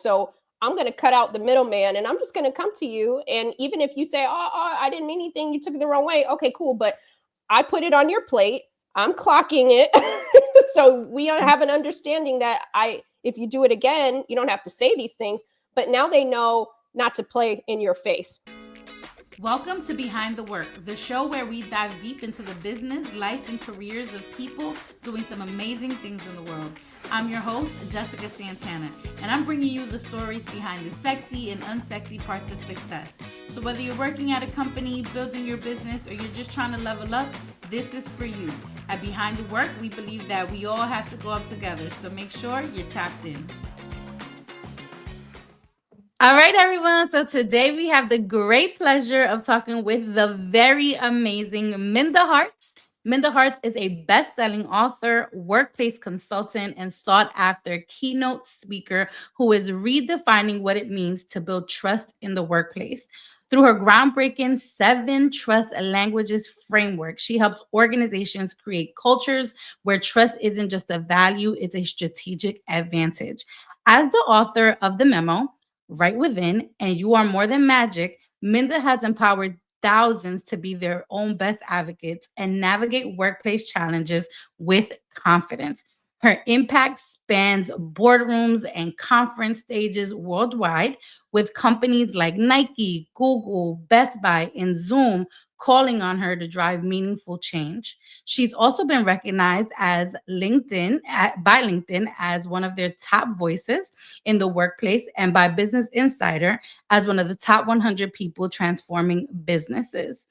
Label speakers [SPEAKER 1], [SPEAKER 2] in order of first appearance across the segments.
[SPEAKER 1] So I'm going to cut out the middleman and I'm just going to come to you. And even if you say, I didn't mean anything, you took it the wrong way. Okay, cool. But I put it on your plate. I'm clocking it. So we have an understanding that if you do it again, you don't have to say these things. But now they know not to play in your face.
[SPEAKER 2] Welcome to Behind the Work, the show where we dive deep into the business, life, and careers of people doing some amazing things in the world. I'm your host, Jessica Santana, and I'm bringing you the stories behind the sexy and unsexy parts of success. So whether you're working at a company, building your business, or you're just trying to level up, this is for you. At Behind the Work, we believe that we all have to go up together, so make sure you're tapped in. All right, everyone. So today we have the great pleasure of talking with the very amazing Minda Harts. Minda Harts is a best-selling author, workplace consultant, and sought-after keynote speaker who is redefining what it means to build trust in the workplace. Through her groundbreaking 7 Trust Languages framework, she helps organizations create cultures where trust isn't just a value, it's a strategic advantage. As the author of the memo, Right Within, and You Are More Than Magic, Minda has empowered thousands to be their own best advocates and navigate workplace challenges with confidence. Her impact spans boardrooms and conference stages worldwide, with companies like Nike, Google, Best Buy, and Zoom calling on her to drive meaningful change. She's also been recognized by LinkedIn as one of their top voices in the workplace and by Business Insider as one of the top 100 people transforming businesses.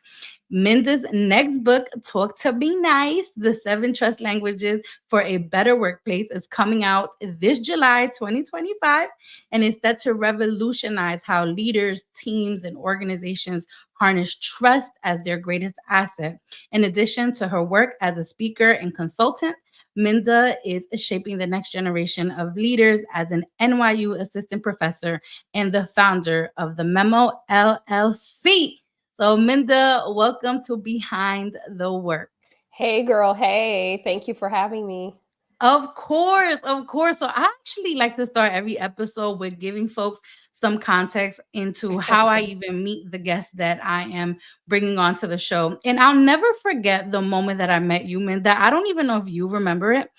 [SPEAKER 2] Minda's next book, Talk to Be Nice, The 7 Trust Languages for a Better Workplace, is coming out this July 2025 and is set to revolutionize how leaders, teams, and organizations harness trust as their greatest asset. In addition to her work as a speaker and consultant, Minda is shaping the next generation of leaders as an NYU assistant professor and the founder of the Memo LLC. So, Minda, welcome to Behind the Work.
[SPEAKER 1] Hey, girl. Hey, thank you for having me.
[SPEAKER 2] Of course, of course. So I actually like to start every episode with giving folks some context into how I even meet the guests that I am bringing onto the show. And I'll never forget the moment that I met you, Minda. I don't even know if you remember it,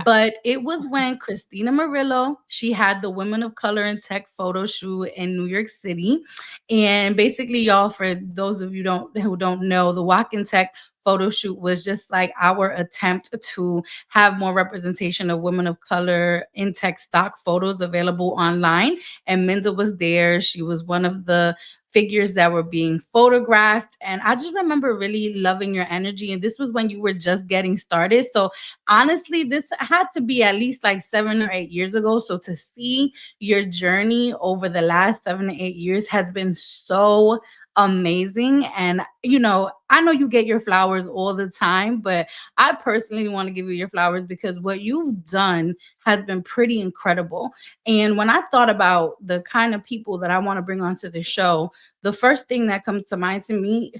[SPEAKER 2] but it was when Christina Murillo, she had the Women of Color in Tech photo shoot in New York City. And basically, y'all, for those of you who don't know, the Walk in Tech photo shoot was just like our attempt to have more representation of women of color in tech stock photos available online. And Minda was there. She was one of the figures that were being photographed. And I just remember really loving your energy. And this was when you were just getting started. So honestly, this had to be at least like 7 or 8 years ago. So to see your journey over the last 7 to 8 years has been so amazing. And I know you get your flowers all the time, but I personally want to give you your flowers because what you've done has been pretty incredible. And when I thought about the kind of people that I want to bring onto the show, the first thing that comes to mind for me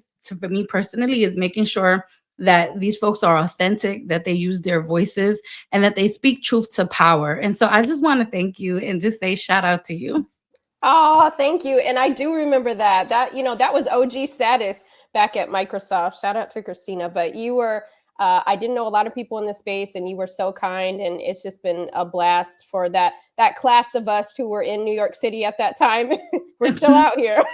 [SPEAKER 2] personally, is making sure that these folks are authentic, that they use their voices, and that they speak truth to power. And so I just want to thank you and just say shout out to you.
[SPEAKER 1] Oh, thank you. And I do remember that was OG status back at Microsoft. Shout out to Christina. But I didn't know a lot of people in the space, and you were so kind. And it's just been a blast for that class of us who were in New York City at that time. We're still out here.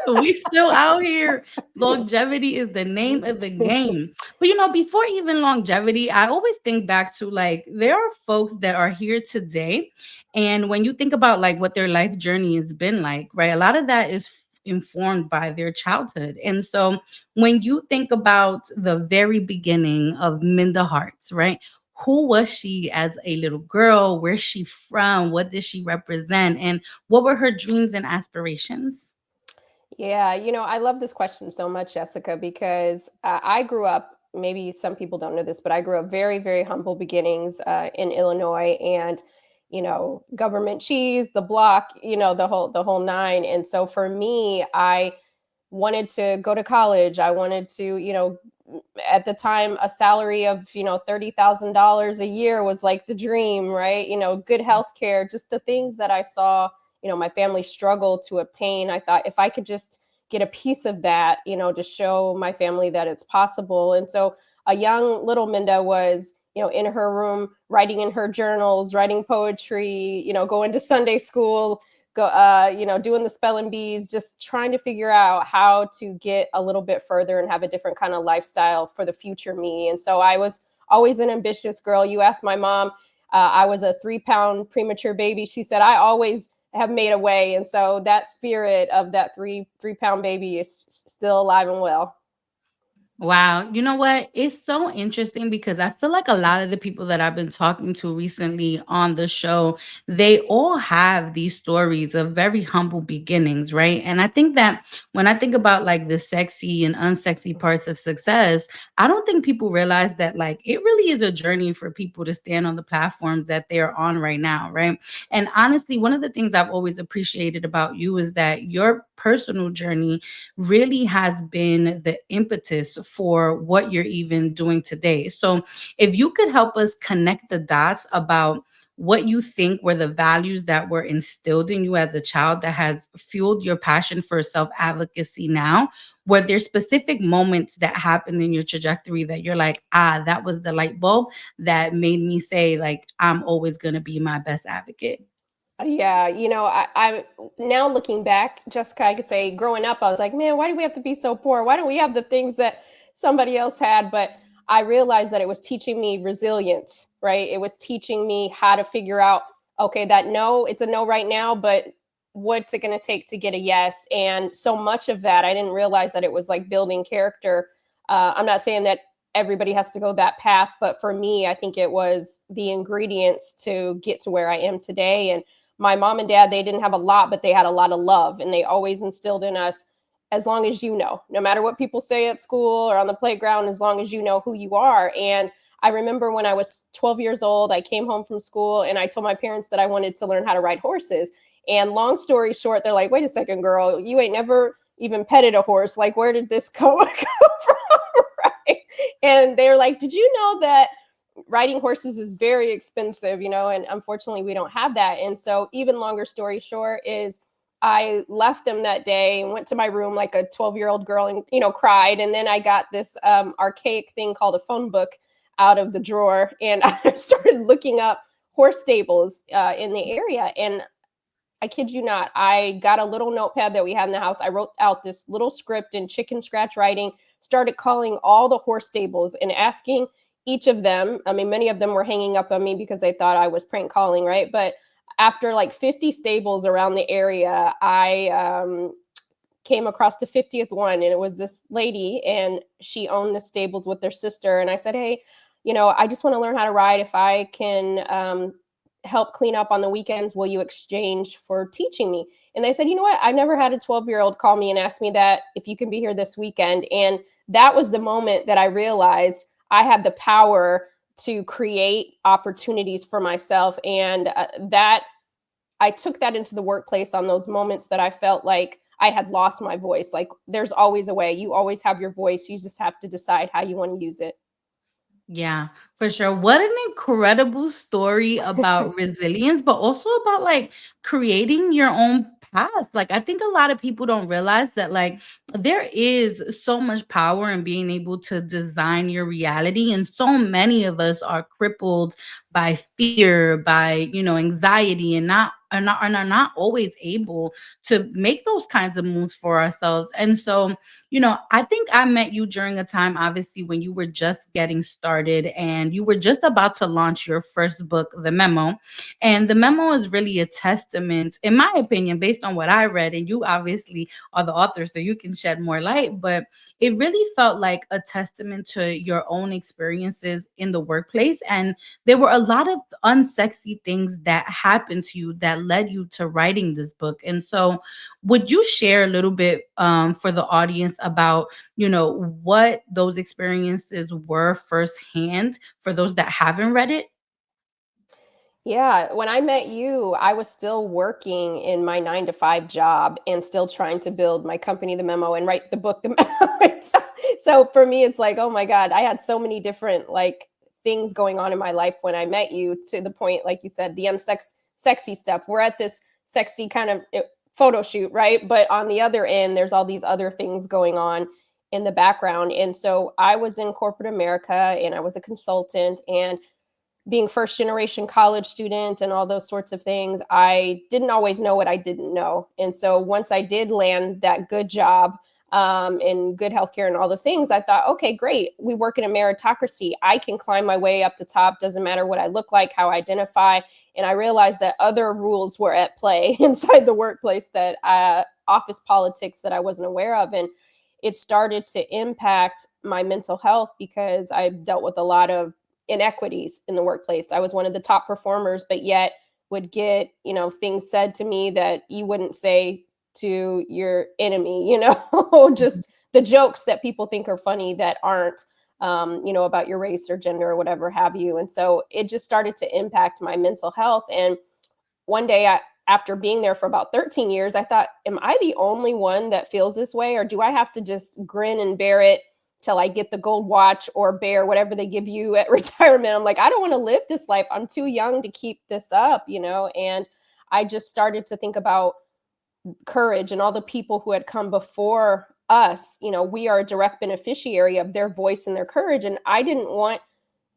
[SPEAKER 2] We still out here. Longevity is the name of the game. But before even longevity, I always think back to like there are folks that are here today. And when you think about like what their life journey has been like, right? A lot of that is informed by their childhood. And so when you think about the very beginning of Minda Harts, right? Who was she as a little girl? Where's she from? What did she represent? And what were her dreams and aspirations?
[SPEAKER 1] Yeah, I love this question so much, Jessica, because I grew up, maybe some people don't know this, but I grew up very, very humble beginnings in Illinois, and government cheese, the block, the whole nine. And so for me, I wanted to go to college. I wanted to, at the time, a salary of, $30,000 a year was like the dream, right? Good health care, just the things that I saw my family struggled to obtain. I thought if I could just get a piece of that, to show my family that it's possible. And so a young little Minda was, in her room, writing in her journals, writing poetry, going to Sunday school, doing the spelling bees, just trying to figure out how to get a little bit further and have a different kind of lifestyle for the future me. And so I was always an ambitious girl. You asked my mom, I was a 3-pound premature baby. She said, I always have made a way. And so that spirit of that 3-pound baby is still alive and well.
[SPEAKER 2] Wow. You know what? It's so interesting because I feel like a lot of the people that I've been talking to recently on the show, they all have these stories of very humble beginnings, right? And I think that when I think about like the sexy and unsexy parts of success, I don't think people realize that like it really is a journey for people to stand on the platforms that they're on right now, right? And honestly, one of the things I've always appreciated about you is that your personal journey really has been the impetus for what you're even doing today. So, if you could help us connect the dots about what you think were the values that were instilled in you as a child that has fueled your passion for self advocacy now, were there specific moments that happened in your trajectory that you're like, ah, that was the light bulb that made me say, like, I'm always going to be my best advocate?
[SPEAKER 1] Yeah, I now looking back, Jessica, I could say growing up, I was like, man, why do we have to be so poor? Why don't we have the things that somebody else had? But I realized that it was teaching me resilience, right? It was teaching me how to figure out, okay, that no, it's a no right now, but what's it going to take to get a yes? And so much of that, I didn't realize that it was like building character. I'm not saying that everybody has to go that path, but for me, I think it was the ingredients to get to where I am today. And my mom and dad, they didn't have a lot, but they had a lot of love. And they always instilled in us, as long as you know, no matter what people say at school or on the playground, as long as you know who you are. And I remember when I was 12 years old, I came home from school and I told my parents that I wanted to learn how to ride horses. And long story short, they're like, wait a second, girl, you ain't never even petted a horse. Like, where did this come from? Right? And they're like, did you know that riding horses is very expensive, and unfortunately we don't have that. And so even longer story short is I left them that day and went to my room like a 12-year-old girl and, cried. And then I got this archaic thing called a phone book out of the drawer. And I started looking up horse stables in the area. And I kid you not, I got a little notepad that we had in the house. I wrote out this little script in chicken scratch writing, started calling all the horse stables and asking each of them. I mean, many of them were hanging up on me because they thought I was prank calling, right? But after like 50 stables around the area, I came across the 50th one, and it was this lady, and she owned the stables with their sister. And I said, hey, I just want to learn how to ride. If I can help clean up on the weekends, will you exchange for teaching me? And they said, you know what? I've never had a 12-year-old call me and ask me that, if you can be here this weekend. And that was the moment that I realized I had the power to create opportunities for myself. And that I took that into the workplace on those moments that I felt like I had lost my voice. Like, there's always a way. You always have your voice. You just have to decide how you want to use it.
[SPEAKER 2] Yeah, for sure. What an incredible story about resilience, but also about like creating your own path. Like, I think a lot of people don't realize that, like, there is so much power in being able to design your reality. And so many of us are crippled by fear, by, anxiety, and are not always able to make those kinds of moves for ourselves. And so, I think I met you during a time, obviously, when you were just getting started and you were just about to launch your first book, The Memo. And The Memo is really a testament, in my opinion, based on what I read. And you obviously are the author, so you can shed more light. But it really felt like a testament to your own experiences in the workplace. And there were a lot of unsexy things that happened to you that led you to writing this book. And so, would you share a little bit for the audience about, what those experiences were firsthand for those that haven't read it?
[SPEAKER 1] Yeah, when I met you, I was still working in my 9 to 5 job and still trying to build my company, The Memo, and write the book, The Memo. So for me, it's like, oh my God, I had so many different like things going on in my life when I met you, to the point, like you said, the sexy stuff. We're at this sexy kind of photo shoot, right? But on the other end, there's all these other things going on in the background. And so I was in corporate America and I was a consultant, and being first generation college student and all those sorts of things, I didn't always know what I didn't know. And so once I did land that good job, and good healthcare and all the things, I thought, okay, great. We work in a meritocracy. I can climb my way up the top. Doesn't matter what I look like, how I identify. And I realized that other rules were at play inside the workplace, that office politics that I wasn't aware of. And it started to impact my mental health because I dealt with a lot of inequities in the workplace. I was one of the top performers, but yet would get, things said to me that you wouldn't say to your enemy, just the jokes that people think are funny that aren't, about your race or gender or whatever have you. And so it just started to impact my mental health. And one day, after being there for about 13 years, I thought, am I the only one that feels this way? Or do I have to just grin and bear it till I get the gold watch or bear whatever they give you at retirement? I'm like, I don't want to live this life. I'm too young to keep this up, And I just started to think about courage and all the people who had come before us. We are a direct beneficiary of their voice and their courage. And I didn't want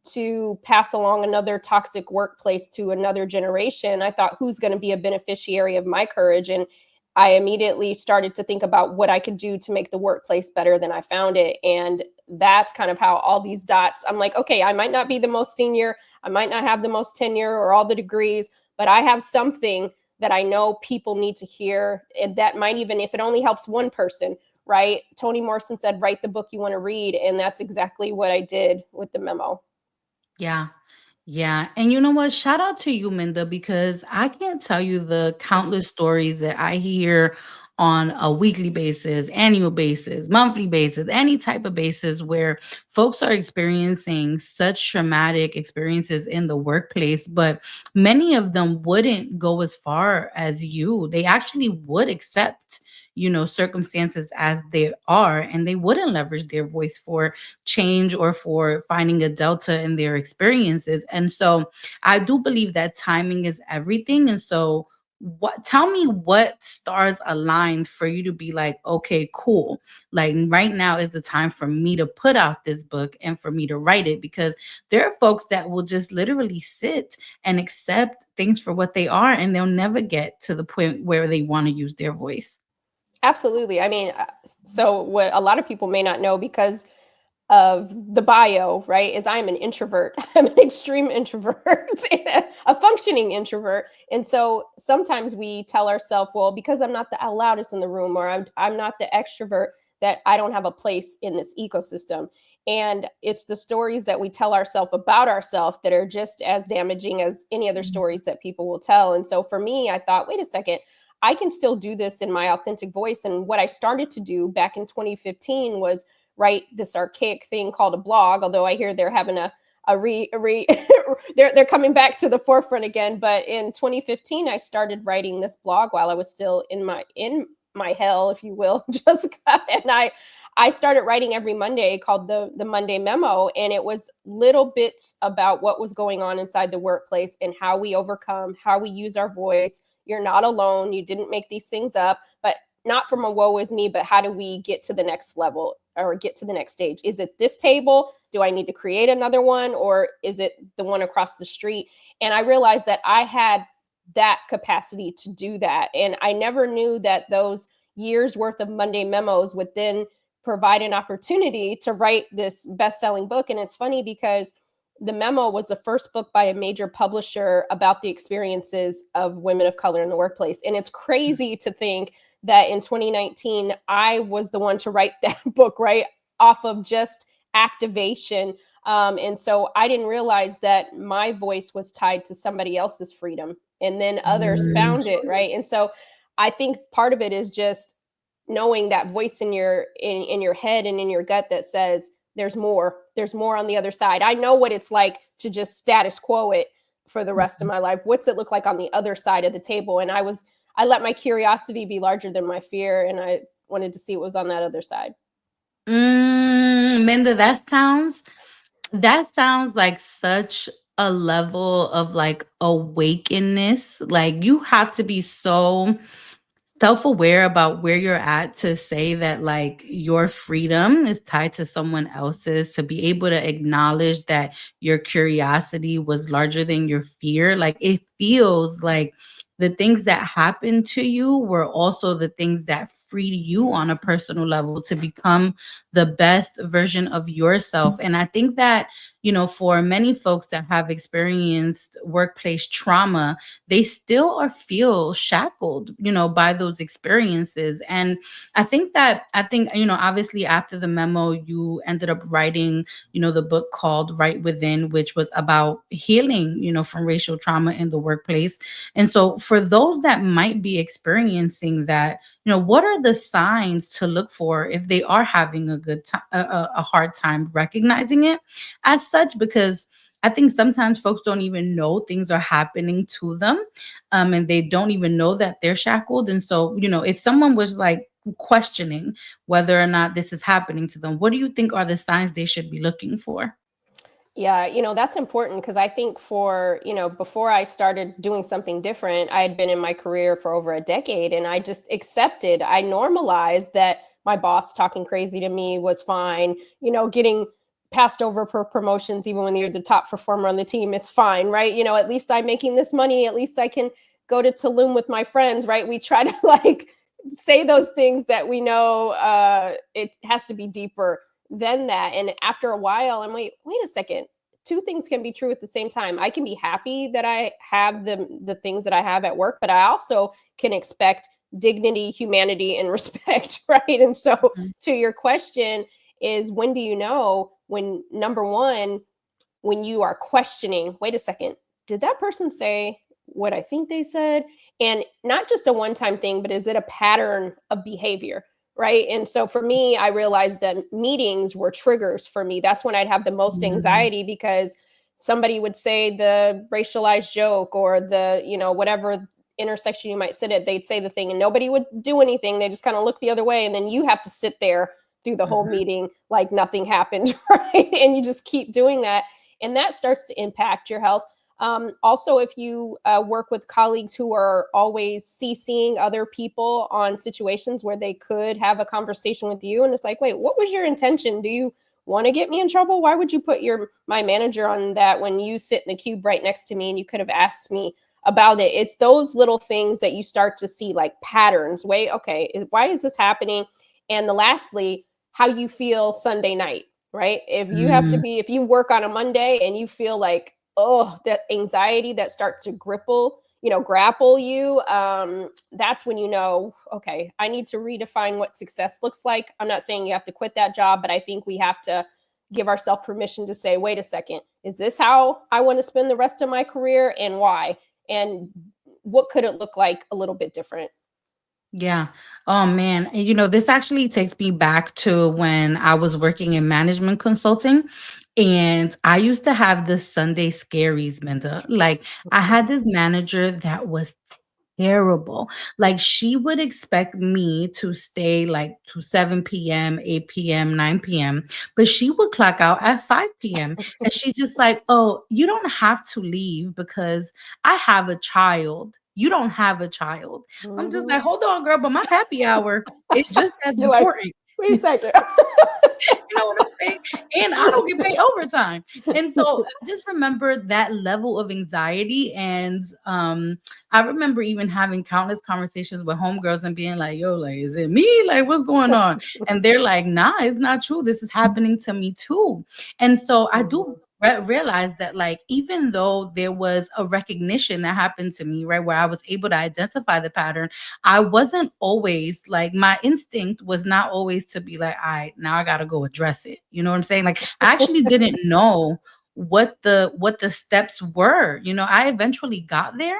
[SPEAKER 1] to pass along another toxic workplace to another generation. I thought, who's going to be a beneficiary of my courage? And I immediately started to think about what I could do to make the workplace better than I found it. And that's kind of how all these dots, I'm like, okay, I might not be the most senior, I might not have the most tenure or all the degrees, but I have something that I know people need to hear. And that might, even if it only helps one person, right? Toni Morrison said, write the book you want to read. And that's exactly what I did with the memo.
[SPEAKER 2] Yeah. Yeah. And you know what? Shout out to you, Minda, because I can't tell you the countless stories that I hear on a weekly basis, annual basis, monthly basis, any type of basis where folks are experiencing such traumatic experiences in the workplace, but many of them wouldn't go as far as you. They actually would accept, circumstances as they are, and they wouldn't leverage their voice for change or for finding a delta in their experiences. And so I do believe that timing is everything. And so tell me what stars aligned for you to be like, okay, cool. Like right now is the time for me to put out this book and for me to write it, because there are folks that will just literally sit and accept things for what they are, and they'll never get to the point where they want to use their voice.
[SPEAKER 1] Absolutely. I mean, so what a lot of people may not know, because of the bio, right, is I'm an introvert. I'm an extreme introvert, a functioning introvert. And so sometimes we tell ourselves, well, because I'm not the loudest in the room, or I'm not the extrovert, that I don't have a place in this ecosystem. And it's the stories that we tell ourselves about ourselves that are just as damaging as any other stories that people will tell. And so for me, I thought, wait a second, I can still do this in my authentic voice. And what I started to do back in 2015 was write this archaic thing called a blog, although I hear they're having they're coming back to the forefront again. But in 2015, I started writing this blog while I was still in my hell, if you will, Jessica. And I started writing every Monday, called the Monday Memo, and it was little bits about what was going on inside the workplace and how we overcome, how we use our voice. You're not alone. You didn't make these things up, but not from a woe is me, but how do we get to the next level or get to the next stage? Is it this table? Do I need to create another one? Or is it the one across the street? And I realized that I had that capacity to do that. And I never knew that those years worth of Monday memos would then provide an opportunity to write this best-selling book. And it's funny because the memo was the first book by a major publisher about the experiences of women of color in the workplace. And it's crazy to think that in 2019, I was the one to write that book, right, off of just activation. And so I didn't realize that my voice was tied to somebody else's freedom, and then others
[SPEAKER 2] Mm.
[SPEAKER 1] found it, right? And so I think part of it is just knowing that voice in your head and in your gut that says there's more on the other side. I know what it's like to just status quo it for the rest of my life. What's it look like on the other side of the table? And I let my curiosity be larger than my fear, and I wanted to see what was on that other side.
[SPEAKER 2] Minda, that sounds like such a level of like awakenness. Like you have to be so self-aware about where you're at to say that like your freedom is tied to someone else's, to be able to acknowledge that your curiosity was larger than your fear. Like it feels like the things that happened to you were also the things that freed you on a personal level to become the best version of yourself. And I think that, for many folks that have experienced workplace trauma, they still are feel shackled, by those experiences. And I think, obviously after the memo, you ended up writing, the book called Right Within, which was about healing, from racial trauma in the workplace. And so for those that might be experiencing that, what are the signs to look for if they are having a good time, a hard time recognizing it as such? Because I think sometimes folks don't even know things are happening to them, and they don't even know that they're shackled. And so, if someone was like questioning whether or not this is happening to them, what do you think are the signs they should be looking for?
[SPEAKER 1] Yeah, that's important because I think before I started doing something different, I had been in my career for over a decade and I just accepted, I normalized that my boss talking crazy to me was fine, getting passed over for promotions, even when you're the top performer on the team, it's fine, right? At least I'm making this money, at least I can go to Tulum with my friends, right? We try to like say those things that we know it has to be deeper than that. And after a while, I'm like, wait a second. Two things can be true at the same time. I can be happy that I have the things that I have at work, but I also can expect dignity, humanity, and respect, right? And so,
[SPEAKER 2] Mhm.
[SPEAKER 1] to your question, is when do you know when number one, when you are questioning, wait a second, did that person say what I think they said? And not just a one time thing, but is it a pattern of behavior? Right. And so for me, I realized that meetings were triggers for me. That's when I'd have the most
[SPEAKER 2] Mm,
[SPEAKER 1] anxiety because somebody would say the racialized joke or the, whatever intersection you might sit at, they'd say the thing and nobody would do anything. They just kind of look the other way. And then you have to sit there through the whole
[SPEAKER 2] mhm,
[SPEAKER 1] meeting like nothing happened. Right. And you just keep doing that and that starts to impact your health. Also, if you work with colleagues who are always CCing other people on situations where they could have a conversation with you, and it's like, wait, what was your intention? Do you want to get me in trouble? Why would you put my manager on that when you sit in the cube right next to me and you could have asked me about it? It's those little things that you start to see like patterns. Wait, okay, why is this happening? And the lastly, how you feel Sunday night, right?
[SPEAKER 2] mm.
[SPEAKER 1] If you work on a Monday and you feel like, oh, that anxiety that starts to grapple you, that's when you know, okay, I need to redefine what success looks like. I'm not saying you have to quit that job, but I think we have to give ourselves permission to say, wait a second, is this how I want to spend the rest of my career and why? And what could it look like a little bit different?
[SPEAKER 2] Yeah. Oh man. And this actually takes me back to when I was working in management consulting. And I used to have the Sunday scaries, Minda. Like I had this manager that was terrible. Like she would expect me to stay like to 7 p.m., 8 p.m., 9 p.m., but she would clock out at 5 p.m. And she's just like, oh, you don't have to leave because I have a child. You don't have a child. I'm just
[SPEAKER 1] Mhm.
[SPEAKER 2] like, hold on, girl, but my happy hour is just as
[SPEAKER 1] You're like,
[SPEAKER 2] important.
[SPEAKER 1] wait a second.
[SPEAKER 2] You know what I'm saying? And I don't get paid overtime. And so I just remember that level of anxiety. And I remember even having countless conversations with homegirls and being like, yo, like, is it me? Like, what's going on? And they're like, nah, it's not true. This is happening to me too. And so I do
[SPEAKER 1] Mhm.
[SPEAKER 2] realize that, like, even though there was a recognition that happened to me, right, where I was able to identify the pattern, I wasn't always like, my instinct was not always to be like, all right, now I gotta go address it. You know what I'm saying? Like I actually didn't know what the steps were. I eventually got there,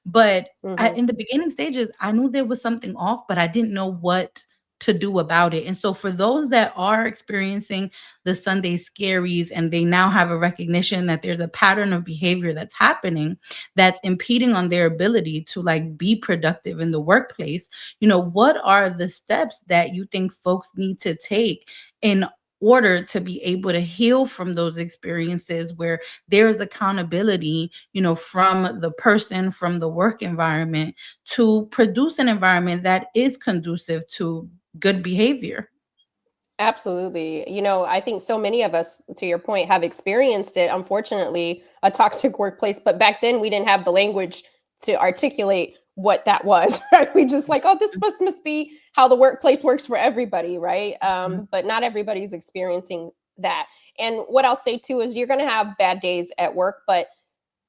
[SPEAKER 2] but
[SPEAKER 1] Mhm.
[SPEAKER 2] in the beginning stages, I knew there was something off, but I didn't know what to do about it. And so for those that are experiencing the Sunday scaries and they now have a recognition that there's a pattern of behavior that's happening that's impeding on their ability to like be productive in the workplace, what are the steps that you think folks need to take in order to be able to heal from those experiences where there's accountability, from the person, from the work environment, to produce an environment that is conducive to good behavior.
[SPEAKER 1] Absolutely. I think so many of us, to your point, have experienced it, unfortunately, a toxic workplace. But back then, we didn't have the language to articulate what that was, right? We just like, oh, this must be how the workplace works for everybody, right?
[SPEAKER 2] Mhm.
[SPEAKER 1] But not everybody's experiencing that. And what I'll say too is you're going to have bad days at work, but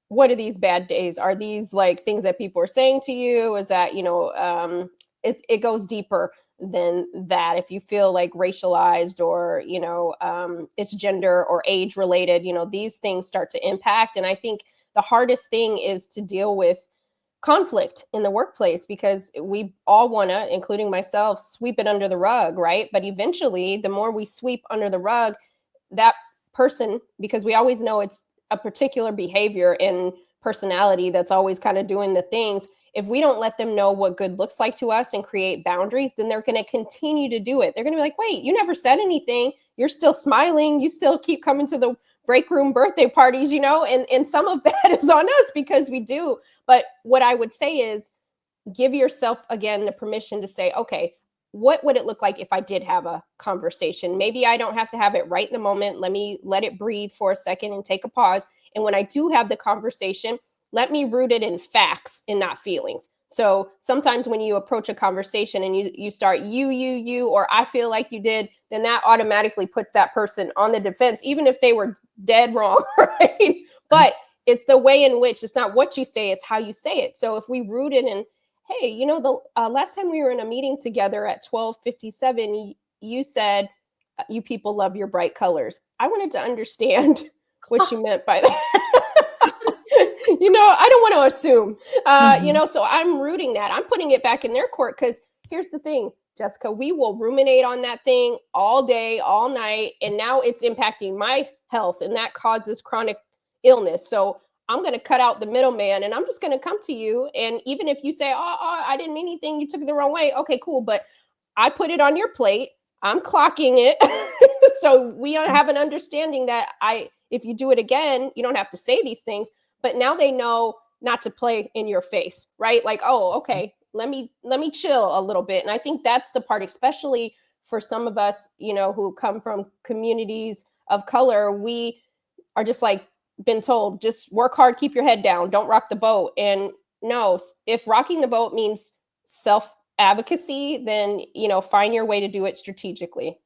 [SPEAKER 1] what are these bad days? Are these like things that people are saying to you? Is that, it goes deeper than that. If you feel like racialized or, it's gender or age related, these things start to impact. And I think the hardest thing is to deal with conflict in the workplace because we all want to, including myself, sweep it under the rug, right? But eventually, the more we sweep under the rug, that person, because we always know it's a particular behavior and personality that's always kind of doing the things. If we don't let them know what good looks like to us and create boundaries, then they're going to continue to do it. They're going to be like, wait, you never said anything. You're still smiling. You still keep coming to the break room birthday parties, and some of that is on us because we do. But what I would say is give yourself again the permission to say, okay, what would it look like if I did have a conversation? Maybe I don't have to have it right in the moment. Let me let it breathe for a second and take a pause. And when I do have the conversation, let me root it in facts and not feelings. So sometimes when you approach a conversation and you start you, or I feel like you did, then that automatically puts that person on the defense, even if they were dead wrong, right? But it's the way in which it's not what you say, it's how you say it. So if we root it in, hey, the last time we were in a meeting together at 12:57, you said you people love your bright colors. I wanted to understand what you meant by that. I don't want to assume,
[SPEAKER 2] Mhm.
[SPEAKER 1] so I'm rooting that. I'm putting it back in their court because here's the thing, Jessica, we will ruminate on that thing all day, all night, and now it's impacting my health and that causes chronic illness. So I'm going to cut out the middleman and I'm just going to come to you. And even if you say, I didn't mean anything, you took it the wrong way. Okay, cool. But I put it on your plate. I'm clocking it. So we have an understanding that if you do it again, you don't have to say these things, but now they know not to play in your face, right? Like, oh, okay, let me chill a little bit. And I think that's the part, especially for some of us, who come from communities of color, we are just like been told, just work hard, keep your head down, don't rock the boat. And no, if rocking the boat means self advocacy, then find your way to do it strategically.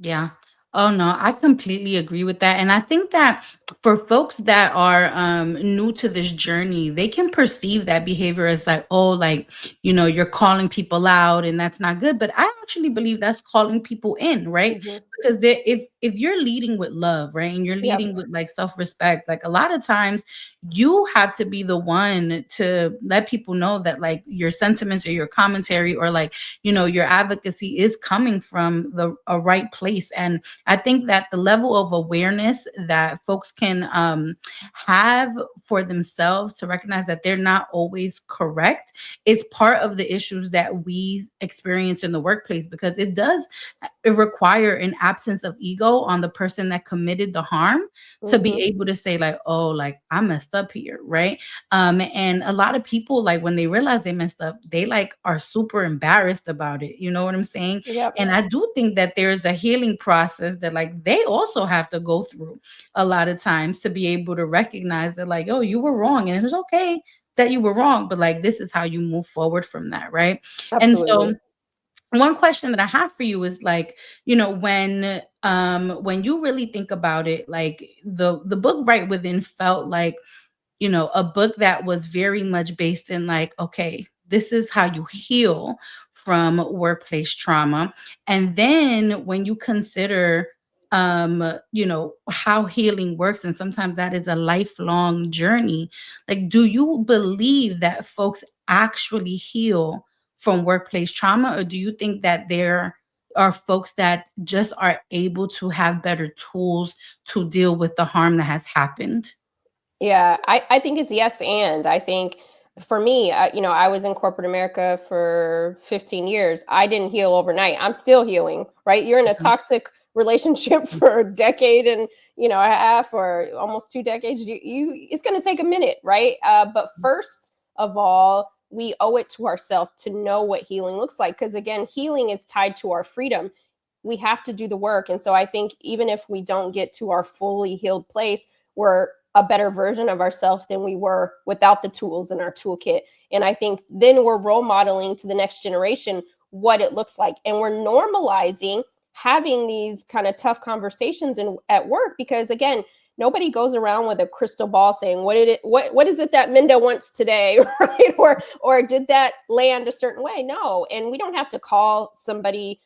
[SPEAKER 2] Yeah. Oh no, I completely agree with that. And I think that for folks that are new to this journey, they can perceive that behavior as like, oh, like, you're calling people out and that's not good. But I actually believe that's calling people in, right?
[SPEAKER 1] Hmm.
[SPEAKER 2] Because if you're leading with love, right, and you're
[SPEAKER 1] Yep.
[SPEAKER 2] leading with like self-respect, like a lot of times you have to be the one to let people know that like your sentiments or your commentary or like your advocacy is coming from the a right place. And I think that the level of awareness that folks can have for themselves to recognize that they're not always correct is part of the issues that we experience in the workplace, because it require an absence of ego on the person that committed the harm to be
[SPEAKER 1] Hmm.
[SPEAKER 2] able to say like, oh, like I messed up here, right? And a lot of people, like when they realize they messed up, they like are super embarrassed about it. You know what I'm saying?
[SPEAKER 1] Yep.
[SPEAKER 2] And I do think that there's a healing process that like they also have to go through a lot of times to be able to recognize that like, oh, you were wrong. And it was okay that you were wrong, but like this is how you move forward from that, right? And so
[SPEAKER 1] Absolutely.
[SPEAKER 2] one question that I have for you is like, when you really think about it, like the book Right Within felt like, a book that was very much based in like, okay, this is how you heal from workplace trauma. And then when you consider how healing works, and sometimes that is a lifelong journey, like do you believe that folks actually heal from workplace trauma, or do you think that there are folks that just are able to have better tools to deal with the harm that has happened?
[SPEAKER 1] Yeah, I think it's yes. And I think For me, I was in corporate America for 15 years. I didn't heal overnight. I'm still healing, right? You're in a toxic relationship for a decade and a half or almost 2 decades. It's going to take a minute, right? But first of all, we owe it to ourselves to know what healing looks like, because again, healing is tied to our freedom. We have to do the work, and so I think even if we don't get to our fully healed place, we're a better version of ourselves than we were without the tools in our toolkit. And I think then we're role modeling to the next generation what it looks like. And we're normalizing having these kind of tough conversations at work, because again, nobody goes around with a crystal ball saying what is it that Minda wants today, right? Or did that land a certain way? No. And we don't have to call somebody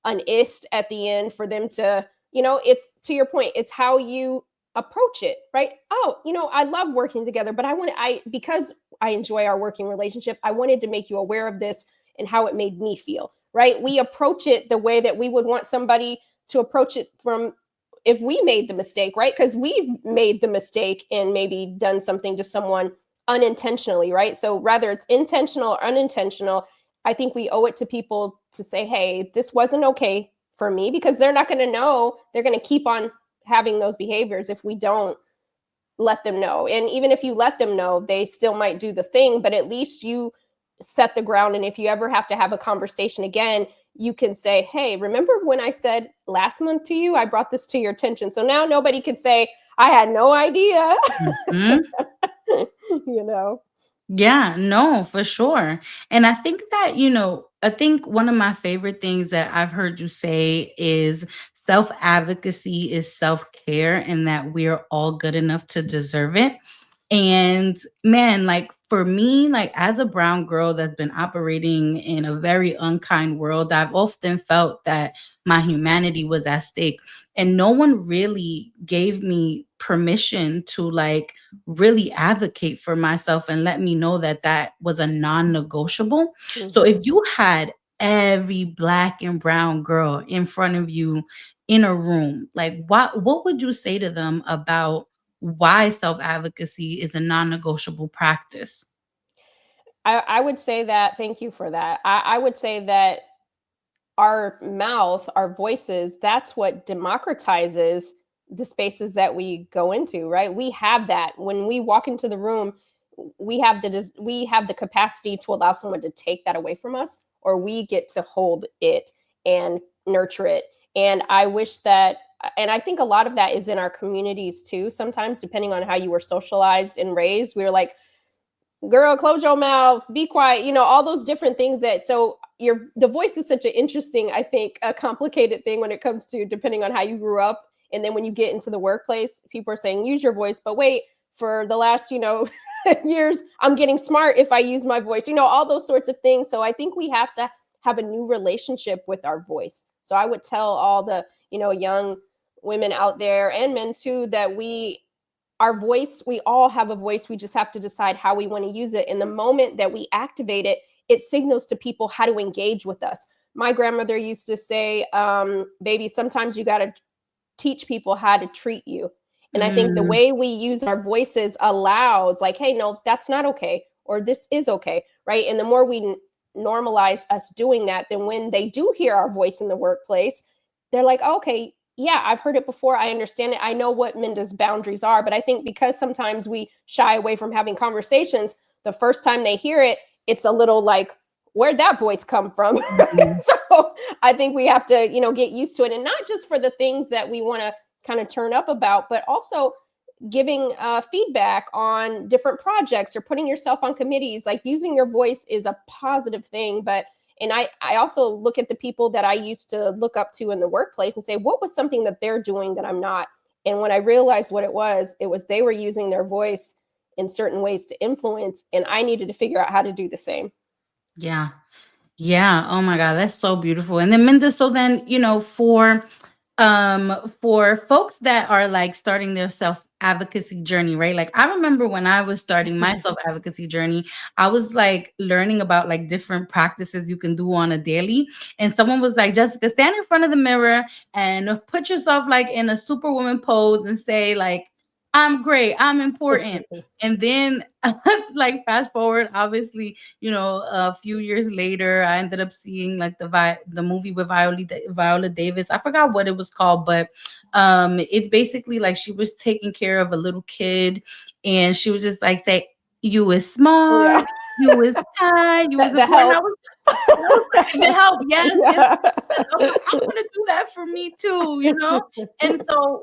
[SPEAKER 1] an ist at the end for them to, it's to your point, it's how you approach it, right? Oh, I love working together, but because I enjoy our working relationship, I wanted to make you aware of this and how it made me feel, right? We approach it the way that we would want somebody to approach it from if we made the mistake, right? Because we've made the mistake and maybe done something to someone unintentionally, right? So rather it's intentional or unintentional, I think we owe it to people to say, hey, this wasn't okay for me, because they're not going to know. They're going to keep on having those behaviors if we don't let them know. And even if you let them know, they still might do the thing, but at least you set the ground. And if you ever have to have a conversation again, you can say, hey, remember when I said last month to you, I brought this to your attention. So now nobody could say, I had no idea.
[SPEAKER 2] Mhm.
[SPEAKER 1] you know?
[SPEAKER 2] Yeah, no, for sure. And I think that, I think one of my favorite things that I've heard you say is self advocacy is self care, and that we're all good enough to deserve it. And man, like for me, like as a brown girl that's been operating in a very unkind world, I've often felt that my humanity was at stake. And no one really gave me permission to like really advocate for myself and let me know that that was a non-negotiable. So if
[SPEAKER 1] Mm-hmm.
[SPEAKER 2] you had every black and brown girl in front of you in a room, like what would you say to them about why self-advocacy is a non-negotiable practice?
[SPEAKER 1] I would say that, thank you for that. I would say that our mouth, our voices, that's what democratizes the spaces that we go into, right? We have that when we walk into the room. We have the capacity to allow someone to take that away from us, or we get to hold it and nurture it. And I wish that, and I think a lot of that is in our communities too. Sometimes, depending on how you were socialized and raised, we were like, girl, close your mouth, be quiet, all those different things. That so your the voice is such an interesting, I think, a complicated thing when it comes to depending on how you grew up. And then when you get into the workplace, people are saying use your voice, but wait, for the last years, I'm getting smart if I use my voice, all those sorts of things. So I think we have to have a new relationship with our voice. So I would tell all the young women out there, and men too, that our voice, we all have a voice. We just have to decide how we want to use it. And the moment that we activate it, it signals to people how to engage with us. My grandmother used to say, baby, sometimes you got to teach people how to treat you. And I think the
[SPEAKER 2] Mm,
[SPEAKER 1] way we use our voices allows, like, hey, no, that's not okay, or this is okay, right? And the more we normalize us doing that, then when they do hear our voice in the workplace, they're like, okay, yeah, I've heard it before. I understand it. I know what Minda's boundaries are. But I think because sometimes we shy away from having conversations, the first time they hear it, it's a little like, where'd that voice come from?
[SPEAKER 2] mhm.
[SPEAKER 1] So I think we have to, get used to it. And not just for the things that we want to kind of turn up about, but also giving feedback on different projects or putting yourself on committees. Like using your voice is a positive thing. But and I also look at the people that I used to look up to in the workplace and say, what was something that they're doing that I'm not? And when I realized what it was they were using their voice in certain ways to influence, and I needed to figure out how to do the same.
[SPEAKER 2] Yeah. Yeah. Oh my God, that's so beautiful. And then Minda, so then, for folks that are like starting their self advocacy journey, right? Like I remember when I was starting my self advocacy journey, I was like learning about like different practices you can do on a daily. And someone was like, Jessica, stand in front of the mirror and put yourself like in a superwoman pose and say like, I'm great. I'm important. And then, like, fast forward, obviously, a few years later, I ended up seeing like the movie with Viola Davis. I forgot what it was called, but it's basically like she was taking care of a little kid, and she was just like, say, "You is
[SPEAKER 1] Yeah.
[SPEAKER 2] smart, you is kind, you is
[SPEAKER 1] The
[SPEAKER 2] important."
[SPEAKER 1] help.
[SPEAKER 2] I was like, "The help, yes, yes."
[SPEAKER 1] Yeah.
[SPEAKER 2] Yes. I was like, I want to do that for me too, you know? And so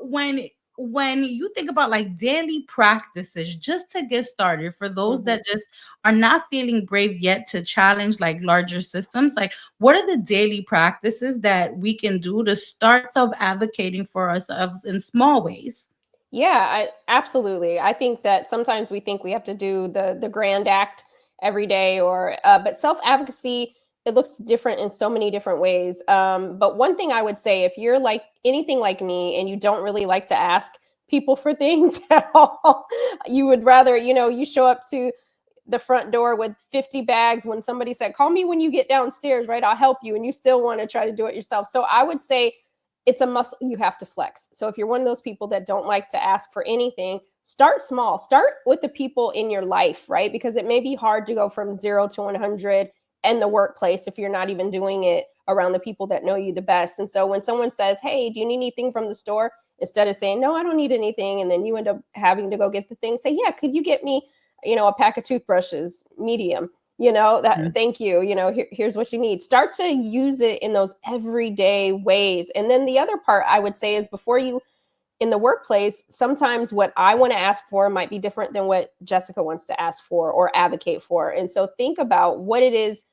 [SPEAKER 2] when you think about like daily practices just to get started for those
[SPEAKER 1] Mhm.
[SPEAKER 2] that just are not feeling brave yet to challenge like larger systems, like what are the daily practices that we can do to start self-advocating for ourselves in small ways?
[SPEAKER 1] Yeah, absolutely. I think that sometimes we think we have to do the grand act every day, or but self advocacy, it looks different in so many different ways. But one thing I would say, if you're like anything like me and you don't really like to ask people for things at all, you would rather, you show up to the front door with 50 bags when somebody said, "Call me when you get downstairs, right? I'll help you." And you still want to try to do it yourself. So I would say it's a muscle you have to flex. So if you're one of those people that don't like to ask for anything, start small. Start with the people in your life, right? Because it may be hard to go from 0 to 100 in the workplace if you're not even doing it around the people that know you the best. And so when someone says, "Hey, do you need anything from the store?" Instead of saying, "No, I don't need anything," and then you end up having to go get the thing, say, "Yeah, could you get me, a pack of toothbrushes, medium?" That, thank you, here's what you need. Start to use it in those everyday ways. And then the other part I would say is, before you, in the workplace, sometimes what I want to ask for might be different than what Jessica wants to ask for or advocate for. And so think about what it is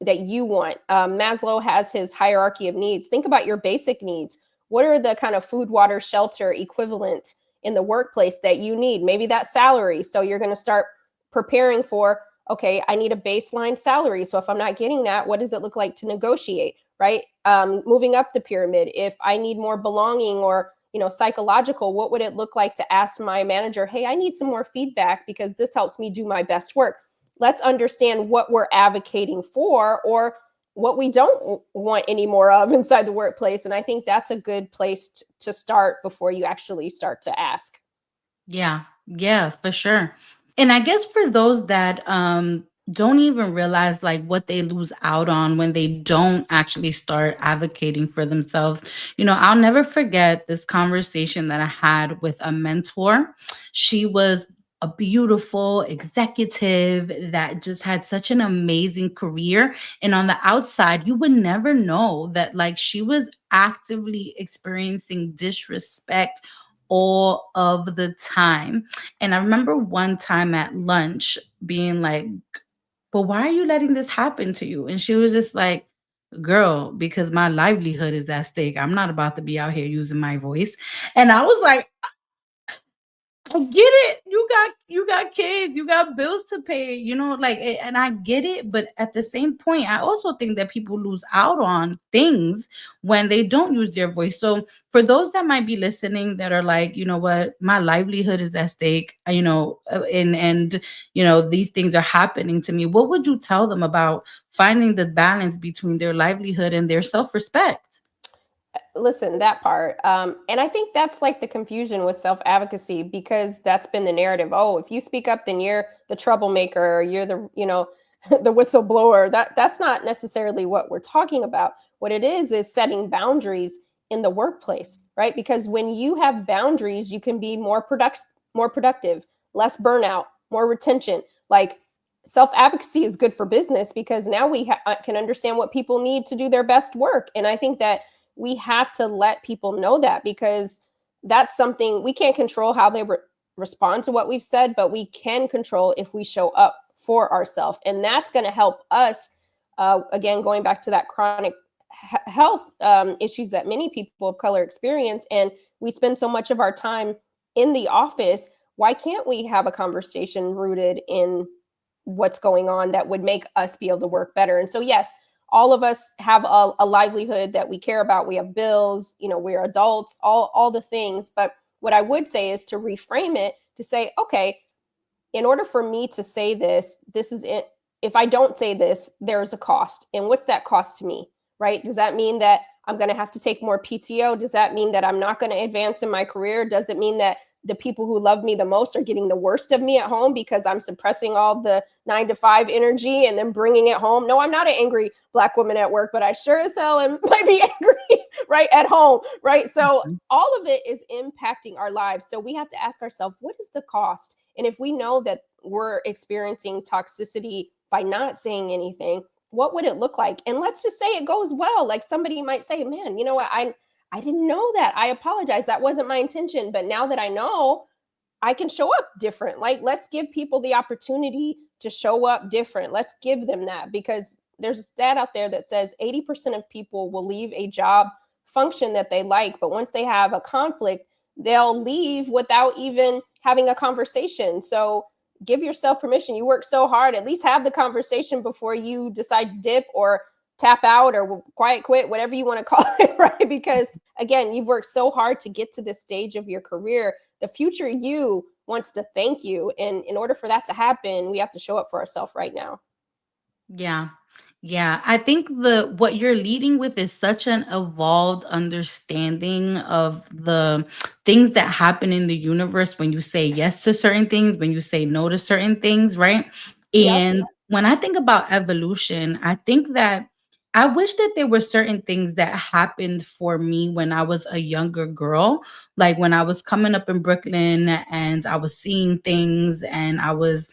[SPEAKER 1] that you want. Maslow has his hierarchy of needs. Think about your basic needs. What are the kind of food, water, shelter equivalent in the workplace that you need? Maybe that salary. So you're going to start preparing for, okay, I need a baseline salary. So if I'm not getting that, what does it look like to negotiate, right? Moving up the pyramid. If I need more belonging or psychological, what would it look like to ask my manager, "Hey, I need some more feedback because this helps me do my best work." Let's understand what we're advocating for, or what we don't want any more of inside the workplace. And I think that's a good place to start before you actually start to ask.
[SPEAKER 2] Yeah, yeah, for sure. And I guess for those that don't even realize like what they lose out on when they don't actually start advocating for themselves, I'll never forget this conversation that I had with a mentor. She was a beautiful executive that just had such an amazing career, and on the outside you would never know that like she was actively experiencing disrespect all of the time. And I remember one time at lunch being like, "But why are you letting this happen to you?" And she was just like, "Girl, because my livelihood is at stake. I'm not about to be out here using my voice." And I was like, I get it. You got kids, you got bills to pay, like and I get it, but at the same point, I also think that people lose out on things when they don't use their voice. So for those that might be listening that are like, "You know what, my livelihood is at stake, and these things are happening to me." What would you tell them about finding the balance between their livelihood and their self-respect?
[SPEAKER 1] Listen, that part. And I think that's like the confusion with self advocacy, because that's been the narrative. Oh, if you speak up, then you're the troublemaker, or you're the, the whistleblower. That's not necessarily what we're talking about. What it is setting boundaries in the workplace, right? Because when you have boundaries, you can be more productive, less burnout, more retention. Like, self advocacy is good for business, because now we can understand what people need to do their best work. And I think that we have to let people know that, because that's something we can't control, how they respond to what we've said, but we can control if we show up for ourselves. And that's going to help us, again, going back to that chronic health issues that many people of color experience. And we spend so much of our time in the office. Why can't we have a conversation rooted in what's going on that would make us be able to work better? And so, yes, all of us have a livelihood that we care about. We have bills, we're adults, all the things. But what I would say is to reframe it, to say, okay, in order for me to say this is it. If I don't say this, there's a cost. And what's that cost to me, right? Does that mean that I'm going to have to take more PTO? Does that mean that I'm not going to advance in my career? Does it mean that the people who love me the most are getting the worst of me at home because I'm suppressing all the 9 to 5 energy and then bringing it home. No, I'm not an angry Black woman at work, but I sure as hell might be angry right at home, right? So
[SPEAKER 2] Mhm.
[SPEAKER 1] all of it is impacting our lives. So we have to ask ourselves, what is the cost? And if we know that we're experiencing toxicity by not saying anything, what would it look like? And let's just say it goes well. Like somebody might say, man, you know what? I didn't know that. I apologize. That wasn't my intention. But now that I know, I can show up different. Like, let's give people the opportunity to show up different. Let's give them that, because there's a stat out there that says 80% of people will leave a job function that they like, but once they have a conflict, they'll leave without even having a conversation. So give yourself permission. You work so hard, at least have the conversation before you decide to dip or tap out or quiet quit, whatever you want to call it, right? Because again, you've worked so hard to get to this stage of your career. The future you wants to thank you. And in order for that to happen, we have to show up for ourselves right now.
[SPEAKER 2] Yeah. Yeah, I think the what you're leading with is such an evolved understanding of the things that happen in the universe when you say yes to certain things, when you say no to certain things, right?
[SPEAKER 1] Yep.
[SPEAKER 2] And when I think about evolution, I think that I wish that there were certain things that happened for me when I was a younger girl, like when I was coming up in Brooklyn and I was seeing things and I was,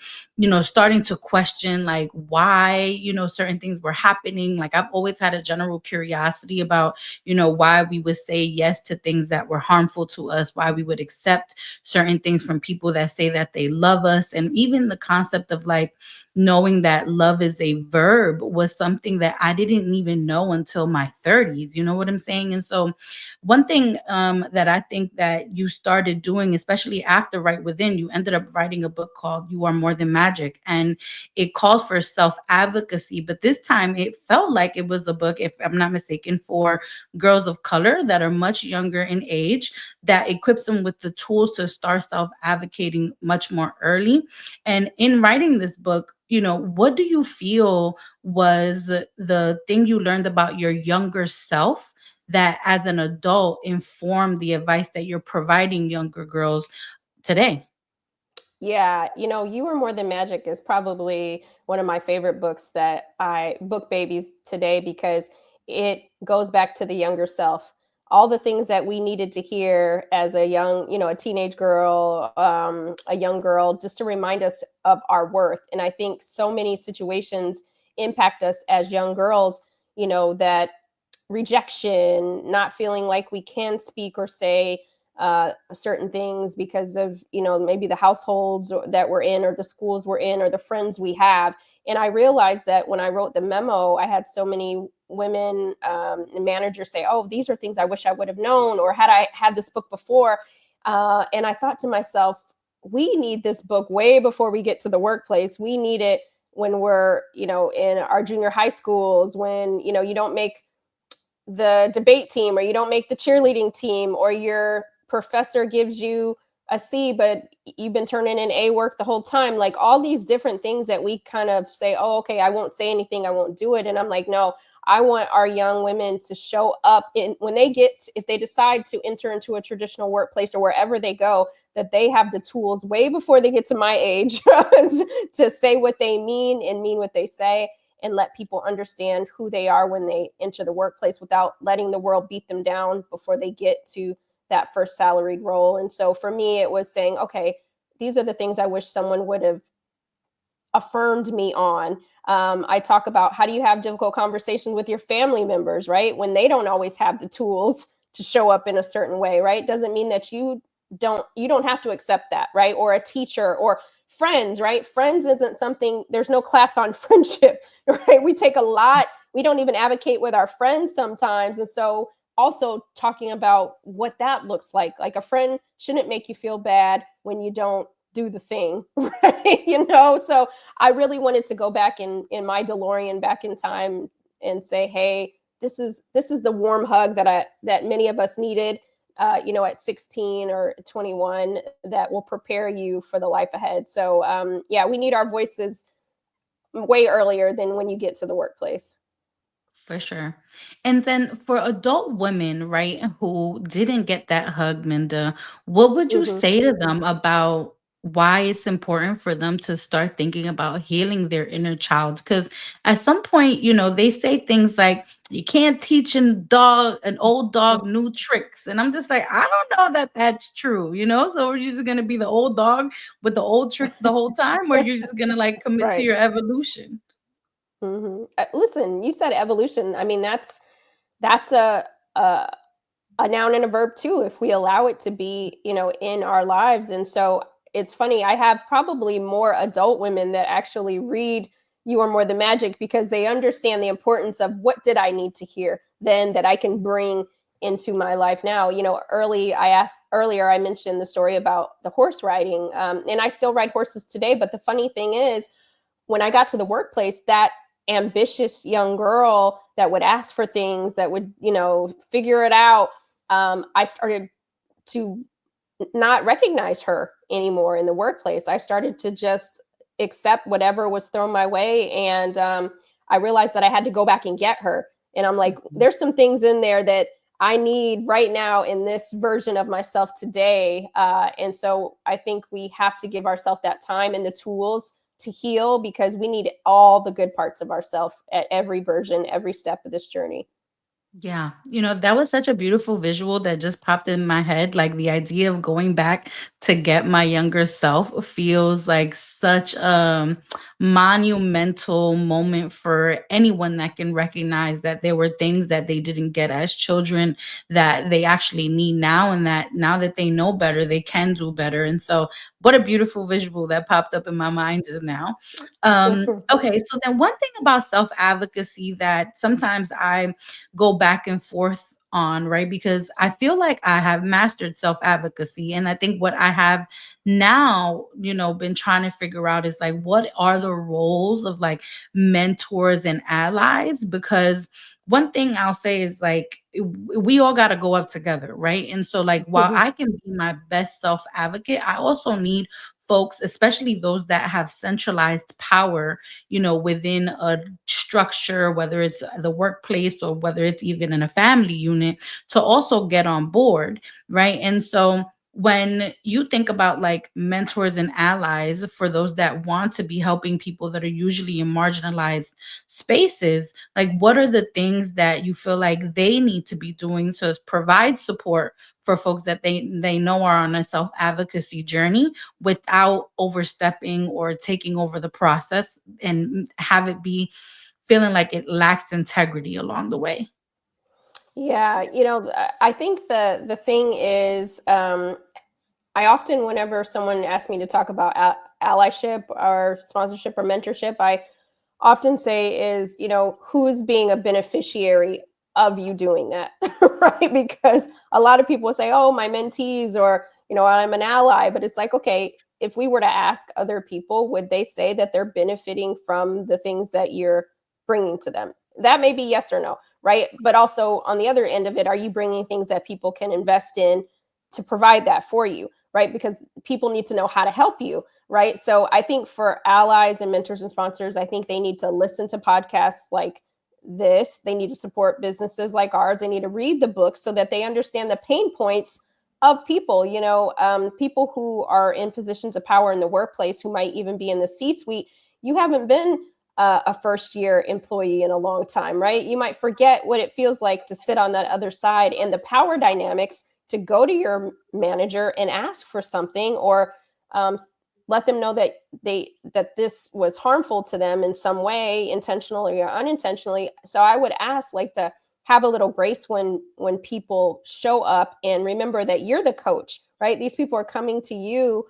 [SPEAKER 2] starting to question like why, certain things were happening. Like I've always had a general curiosity about, why we would say yes to things that were harmful to us, why we would accept certain things from people that say that they love us. And even the concept of like knowing that love is a verb was something that I didn't even know until my 30s. You know what I'm saying? And so one thing that I think that you started doing, especially after Right Within, you ended up writing a book called You Are More Than Magic. And it calls for self advocacy. But this time it felt like it was a book, if I'm not mistaken, for girls of color that are much younger in age, that equips them with the tools to start self advocating much more early. And in writing this book, what do you feel was the thing you learned about your younger self that as an adult informed the advice that you're providing younger girls today?
[SPEAKER 1] Yeah, You Are More Than Magic is probably one of my favorite books that I book babies today, because it goes back to the younger self. All the things that we needed to hear as a young, a teenage girl, a young girl, just to remind us of our worth. And I think so many situations impact us as young girls, that rejection, not feeling like we can speak or say certain things because of maybe the households that we're in or the schools we're in or the friends we have. And I realized that when I wrote the memo, I had so many women managers say, oh, these are things I wish I would have known, or had I had this book before. And I thought to myself, we need this book way before we get to the workplace. We need it when we're in our junior high schools, when you don't make the debate team or you don't make the cheerleading team, or your professor gives you a C, but you've been turning in A work the whole time. Like all these different things that we kind of say, oh, okay, I won't say anything, I won't do it. And I'm like, no, I want our young women to show up in when they if they decide to enter into a traditional workplace or wherever they go, that they have the tools way before they get to my age to say what they mean and mean what they say, and let people understand who they are when they enter the workplace without letting the world beat them down before they get to that first salaried role. And so for me, it was saying, okay, these are the things I wish someone would have affirmed me on. I talk about how do you have difficult conversations with your family members, right? When they don't always have the tools to show up in a certain way, right? Doesn't mean that you don't have to accept that, right? Or a teacher or friends, right? Friends isn't something, there's no class on friendship, right? We take a lot, we don't even advocate with our friends sometimes. And so also talking about what that looks like a friend shouldn't make you feel bad when you don't do the thing, right? So I really wanted to go back in my DeLorean back in time and say, hey, this is the warm hug that many of us needed, at 16 or 21, that will prepare you for the life ahead. So yeah, we need our voices way earlier than when you get to the workplace.
[SPEAKER 2] For sure. And then for adult women, right, who didn't get that hug, Minda, what would you
[SPEAKER 1] Mhm.
[SPEAKER 2] say to them about why it's important for them to start thinking about healing their inner child? Because at some point, they say things like, you can't teach an old dog new tricks. And I'm just like, I don't know that that's true, So are you just going to be the old dog with the old tricks the whole time, or you're just going to like commit to
[SPEAKER 1] Right.
[SPEAKER 2] your evolution?
[SPEAKER 1] Listen, you said evolution. I mean, that's a a noun and a verb too, if we allow it to be, in our lives. And so it's funny. I have probably more adult women that actually read "You Are More Than Magic" because they understand the importance of what did I need to hear then that I can bring into my life now. Earlier, I mentioned the story about the horse riding, and I still ride horses today. But the funny thing is, when I got to the workplace, that ambitious young girl that would ask for things, that would, figure it out, I started to not recognize her anymore in the workplace. I started to just accept whatever was thrown my way. And I realized that I had to go back and get her. And I'm like,
[SPEAKER 2] Mhm.
[SPEAKER 1] there's some things in there that I need right now in this version of myself today. And so I think we have to give ourselves that time and the tools to heal because we need all the good parts of ourselves at every version, every step of this journey.
[SPEAKER 2] Yeah, that was such a beautiful visual that just popped in my head. Like the idea of going back to get my younger self feels like such a monumental moment for anyone that can recognize that there were things that they didn't get as children that they actually need now, and that now that they know better, they can do better. And so, what a beautiful visual that popped up in my mind just now. Okay, so then one thing about self advocacy that sometimes I go back and forth on, right? Because I feel like I have mastered self advocacy. And I think what I have now, been trying to figure out is like, what are the roles of like mentors and allies? Because one thing I'll say is like, we all got to go up together, right? And so, like, while I can be my best self advocate, I also need folks, especially those that have centralized power, within a structure, whether it's the workplace or whether it's even in a family unit, to also get on board, right? And so when you think about like mentors and allies for those that want to be helping people that are usually in marginalized spaces, like what are the things that you feel like they need to be doing to provide support for folks that they know are on a self advocacy journey without overstepping or taking over the process and have it be feeling like it lacks integrity along the way.
[SPEAKER 1] Yeah, I think the thing is, I often, whenever someone asks me to talk about allyship or sponsorship or mentorship, I often say is, who's being a beneficiary of you doing that, right? Because a lot of people say, oh, my mentees, or, I'm an ally. But it's like, okay, if we were to ask other people, would they say that they're benefiting from the things that you're bringing to them? That may be yes or no, right? But also on the other end of it, are you bringing things that people can invest in to provide that for you, right? Because people need to know how to help you, right? So I think for allies and mentors and sponsors, I think they need to listen to podcasts like this. They need to support businesses like ours. They need to read the books so that they understand the pain points of people, people who are in positions of power in the workplace, who might even be in the C-suite. You haven't been a first year employee in a long time, right? You might forget what it feels like to sit on that other side and the power dynamics to go to your manager and ask for something, or um, let them know that this was harmful to them in some way, intentionally or unintentionally. So I would ask, like, to have a little grace when people show up, and remember that you're the coach, right? These people are coming to you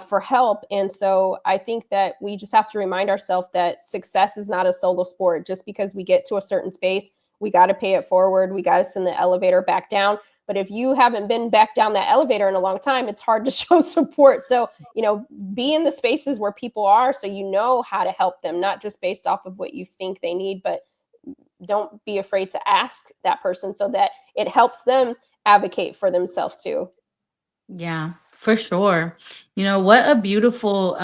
[SPEAKER 1] for help. And so I think that we just have to remind ourselves that success is not a solo sport. Just because we get to a certain space, we got to pay it forward. We got to send the elevator back down. But if you haven't been back down that elevator in a long time, it's hard to show support. So, be in the spaces where people are so you know how to help them, not just based off of what you think they need, but don't be afraid to ask that person so that it helps them advocate for themselves too.
[SPEAKER 2] Yeah, for sure. What a beautiful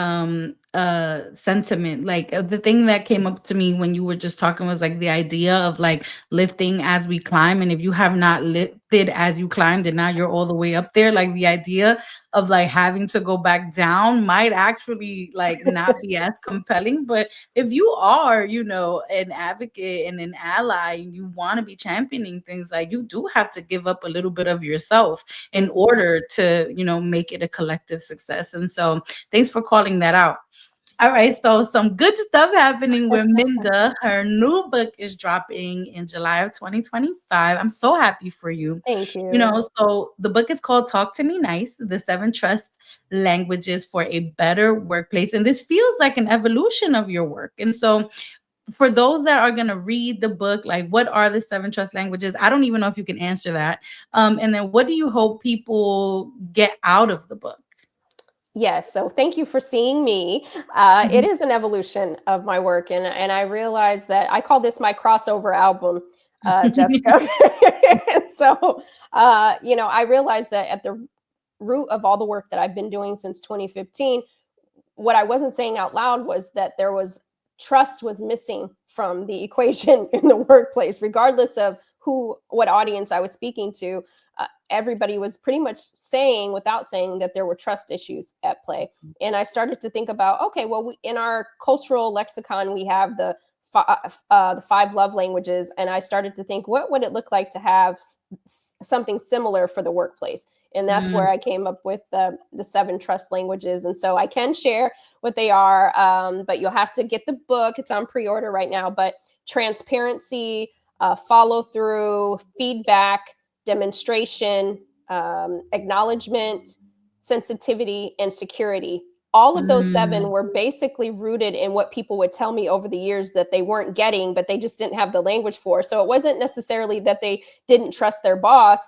[SPEAKER 2] sentiment. Like the thing that came up to me when you were just talking was like the idea of like lifting as we climb, and if you have not lifted as you climbed and now you're all the way up there, like the idea of like having to go back down might actually like not be as compelling. But if you are, you know, an advocate and an ally and you want to be championing things, like you do have to give up a little bit of yourself in
[SPEAKER 1] Mhm.
[SPEAKER 2] order to, you know, make it a collective success. And so thanks for calling that out. All right, so some good stuff happening with Minda. Her new book is dropping in July of 2025. I'm so happy for you.
[SPEAKER 1] Thank
[SPEAKER 2] You
[SPEAKER 1] you.
[SPEAKER 2] know, so the book is called Talk to Me Nice, the 7 Trust Languages for a Better Workplace. And this feels like an evolution of your work. And so for those that are going to read the book, like what are the 7 trust languages? I don't even know if you can answer that. And then what do you hope people get out of the book?
[SPEAKER 1] Yes, so thank you for seeing me. It is an evolution of my work, and I realize that I call this my crossover album, Jessica. And so, I realized that at the root of all the work that I've been doing since 2015, what I wasn't saying out loud was that there was trust was missing from the equation in the workplace, regardless of what audience I was speaking to. Everybody was pretty much saying, without saying, that there were trust issues at play. And I started to think about, okay, well, in our cultural lexicon, we have the 5 love languages, and I started to think, what would it look like to have something similar for the workplace? And that's where
[SPEAKER 2] Mm,
[SPEAKER 1] I came up with the 7 trust languages. And so I can share what they are, but you'll have to get the book. It's on pre-order right now. But transparency, follow through, feedback, demonstration, acknowledgement, sensitivity, and security. All of those 7
[SPEAKER 2] mm,
[SPEAKER 1] were basically rooted in what people would tell me over the years that they weren't getting, but they just didn't have the language for. So it wasn't necessarily that they didn't trust their boss.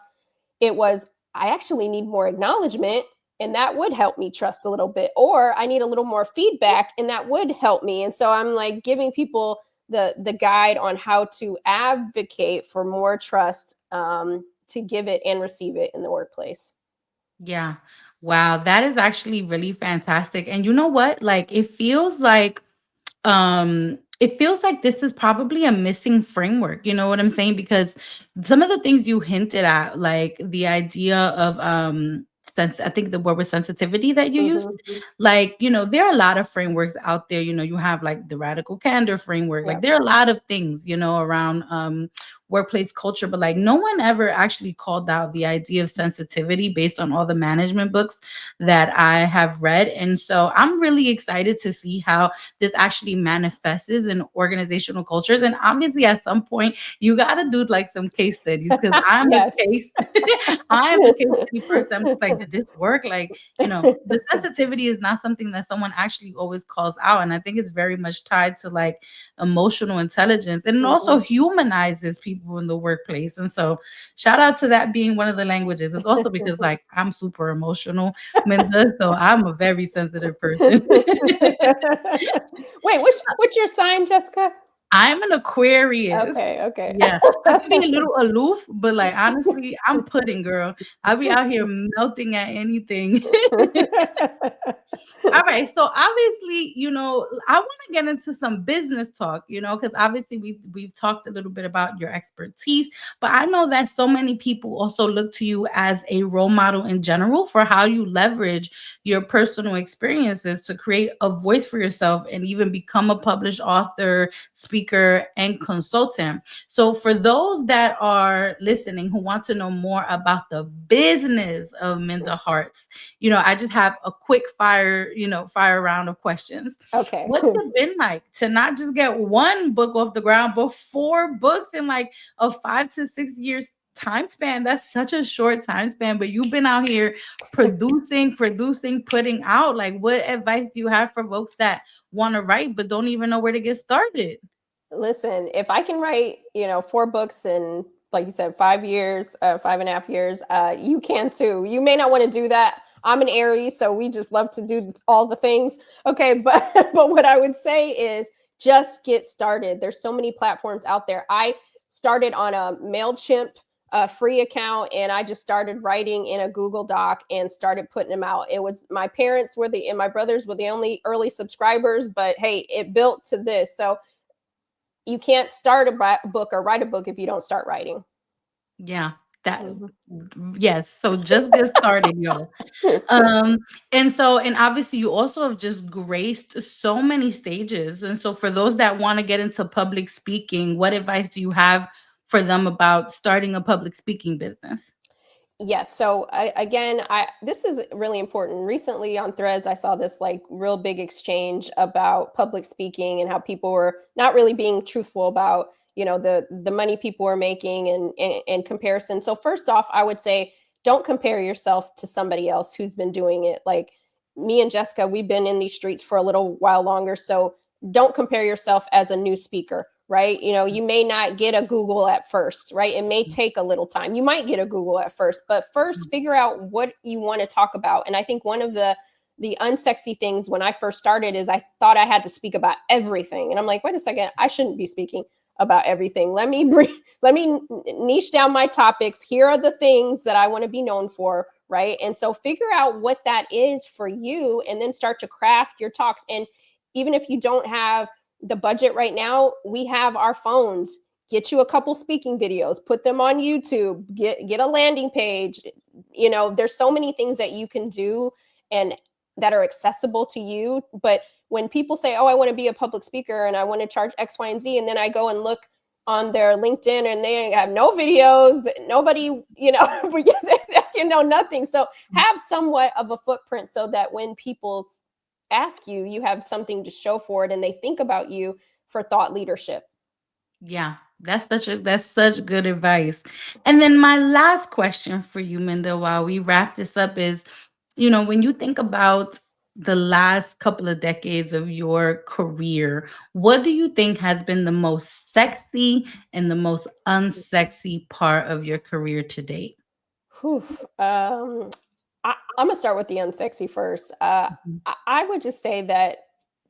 [SPEAKER 1] It was, I actually need more acknowledgement, and that would help me trust a little bit. Or I need a little more feedback, and that would help me. And so I'm like giving people the guide on how to advocate for more trust, to give it and receive it in the workplace.
[SPEAKER 2] yeah. Wow, that is actually really fantastic. And you know what? Like it feels like this is probably a missing framework, you know what I'm saying? Because some of the things you hinted at, like the idea of sense, I think the word was sensitivity that you used.
[SPEAKER 1] Hmm.
[SPEAKER 2] Like, you know, there are a lot of frameworks out there. You know, you have like the radical candor framework. Like
[SPEAKER 1] Yep.
[SPEAKER 2] there are a lot of things, you know, around workplace culture, but like no one ever actually called out the idea of sensitivity based on all the management books that I have read. And so I'm really excited to see how this actually manifests in organizational cultures. And obviously, at some point, you got to do like some case studies because I'm a
[SPEAKER 1] Yes.
[SPEAKER 2] case, I am a case study person. I'm just like, did this work? Like, you know, the sensitivity is not something that someone actually always calls out. And I think it's very much tied to like emotional intelligence, and it also
[SPEAKER 1] Mhm.
[SPEAKER 2] humanizes people in the workplace. And so, shout out to that being one of the languages. It's also because like I'm super emotional, Minda, so I'm a very sensitive person.
[SPEAKER 1] Wait, what's your sign, Jessica?
[SPEAKER 2] I'm an Aquarius.
[SPEAKER 1] Okay, okay.
[SPEAKER 2] Yeah. I could be a little aloof, but, like, honestly, I'm pudding, girl. I'll be out here melting at anything. All right. So obviously, you know, I want to get into some business talk, you know, because obviously we've talked a little bit about your expertise, but I know that so many people also look to you as a role model in general for how you leverage your personal experiences to create a voice for yourself and even become a published author, speaker, and consultant. So for those that are listening who want to know more about the business of Minda Harts, you know, I just have a quick fire, you know, fire round of questions.
[SPEAKER 1] Okay.
[SPEAKER 2] What's it been like to not just get one book off the ground, but 4 books in like a 5 to 6 years time span? That's such a short time span, but you've been out here producing, putting out. Like, what advice do you have for folks that want to write but don't even know where to get started?
[SPEAKER 1] Listen, if I can write, 4 books in, like you said, 5 years, 5.5 years, you can too. You may not want to do that. I'm an Aries, so we just love to do all the things. Okay, but but what I would say is just get started. There's so many platforms out there. I started on a Mailchimp a free account and I just started writing in a Google Doc and started putting them out. It was my parents were and my brothers were the only early subscribers, but hey, it built to this. So you can't start a book or write a book if you don't start writing.
[SPEAKER 2] Yeah. That
[SPEAKER 1] Mhm.
[SPEAKER 2] yes. So just get started, y'all. Um, and obviously you also have just graced so many stages. And so for those that want to get into public speaking, what advice do you have for them about starting a public speaking business?
[SPEAKER 1] Yes. So I this is really important. Recently on Threads, I saw this like real big exchange about public speaking and how people were not really being truthful about the money people were making and comparison. So first off, I would say don't compare yourself to somebody else who's been doing it. Like me and Jessica, we've been in these streets for a little while longer. So don't compare yourself as a new speaker, right? You may not get a Google at first, right? It may take a little time. You might get a Google at first, but first figure out what you want to talk about. And I think one of the unsexy things when I first started is I thought I had to speak about everything. And I'm like, wait a second, I shouldn't be speaking about everything. Let me niche down my topics. Here are the things that I want to be known for, right? And so figure out what that is for you and then start to craft your talks. And even if you don't have the budget right now, we have our phones. Get you a couple speaking videos, put them on YouTube, get a landing page. There's so many things that you can do and that are accessible to you. But when people say, oh, I want to be a public speaker and I want to charge X, Y, and Z, and then I go and look on their LinkedIn and they have no videos, nobody, nothing. So have somewhat of a footprint so that when people ask you, you have something to show for it and they think about you for thought leadership.
[SPEAKER 2] Yeah, that's such good advice. And then my last question for you, Minda, while we wrap this up is, when you think about the last couple of decades of your career, what do you think has been the most sexy and the most unsexy part of your career to date?
[SPEAKER 1] Whew. I'm gonna start with the unsexy first.
[SPEAKER 2] Mhm,
[SPEAKER 1] I would just say that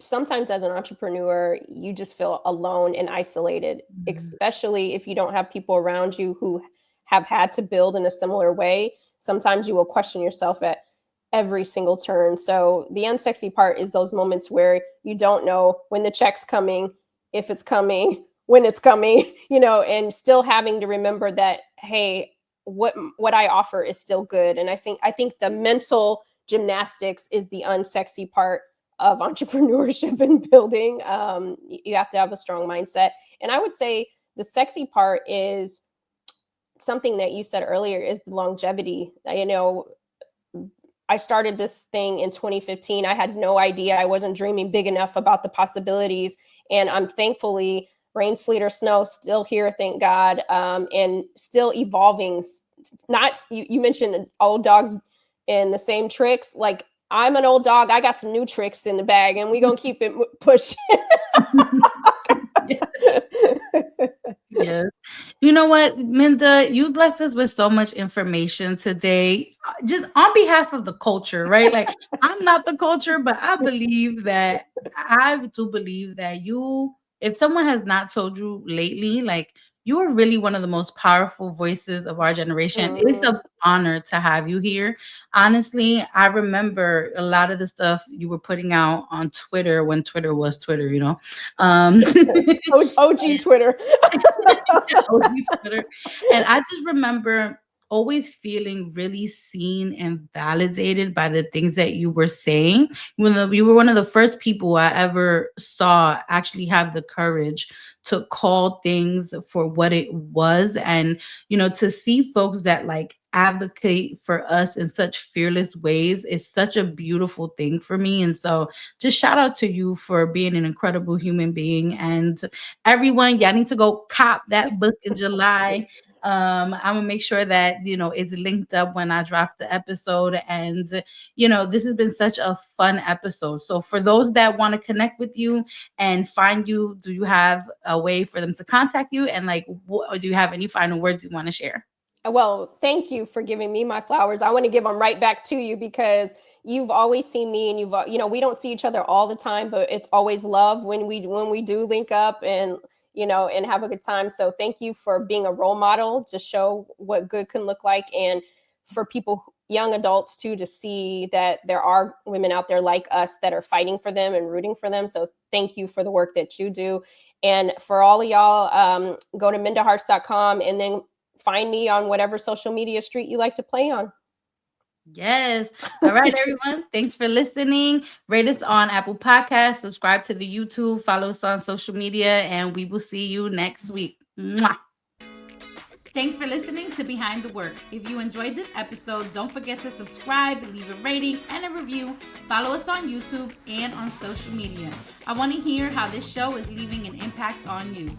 [SPEAKER 1] sometimes as an entrepreneur, you just feel alone and isolated,
[SPEAKER 2] mhm.
[SPEAKER 1] especially if you don't have people around you who have had to build in a similar way. Sometimes you will question yourself at every single turn. So the unsexy part is those moments where you don't know when the check's coming, if it's coming, when it's coming, and still having to remember that, hey, what I offer is still good. And I think the mental gymnastics is the unsexy part of entrepreneurship and building. You have to have a strong mindset. And I would say the sexy part is something that you said earlier is the longevity. I started this thing in 2015. I had no idea. I wasn't dreaming big enough about the possibilities. And I'm thankfully, rain, sleet, or snow, still here, thank God, and still evolving. Not you mentioned old dogs and the same tricks. Like I'm an old dog. I got some new tricks in the bag, and we're gonna keep it pushing.
[SPEAKER 2] Yes. You know what, Minda, you blessed us with so much information today, just on behalf of the culture, right? Like, I'm not the culture, but I do believe that if someone has not told you lately, like, you are really one of the most powerful voices of our generation. It's
[SPEAKER 1] Mhm.
[SPEAKER 2] an honor to have you here. Honestly, I remember a lot of the stuff you were putting out on Twitter when Twitter was Twitter, you know? Um,
[SPEAKER 1] OG Twitter.
[SPEAKER 2] OG Twitter. And I just remember always feeling really seen and validated by the things that you were saying. You were one of the first people I ever saw actually have the courage to call things for what it was. And, to see folks that like advocate for us in such fearless ways is such a beautiful thing for me. And so just shout out to you for being an incredible human being. And everyone, y'all need to go cop that book in July. I'm gonna make sure that it's linked up when I drop the episode. And this has been such a fun episode. So for those that want to connect with you and find you, do you have a way for them to contact you? And like, or do you have any final words you want to share?
[SPEAKER 1] Well, thank you for giving me my flowers. I want to give them right back to you because you've always seen me and we don't see each other all the time, but it's always love when we do link up and and have a good time. So thank you for being a role model to show what good can look like, and for people, young adults too, to see that there are women out there like us that are fighting for them and rooting for them. So thank you for the work that you do. And for all of y'all, go to mindaharts.com and then find me on whatever social media street you like to play on.
[SPEAKER 2] Yes. All right, everyone. Thanks for listening. Rate us on Apple Podcasts, subscribe to the YouTube, follow us on social media, and we will see you next week. Mwah. Thanks for listening to Behind the Work. If you enjoyed this episode, don't forget to subscribe, leave a rating and a review. Follow us on YouTube and on social media. I want to hear how this show is leaving an impact on you.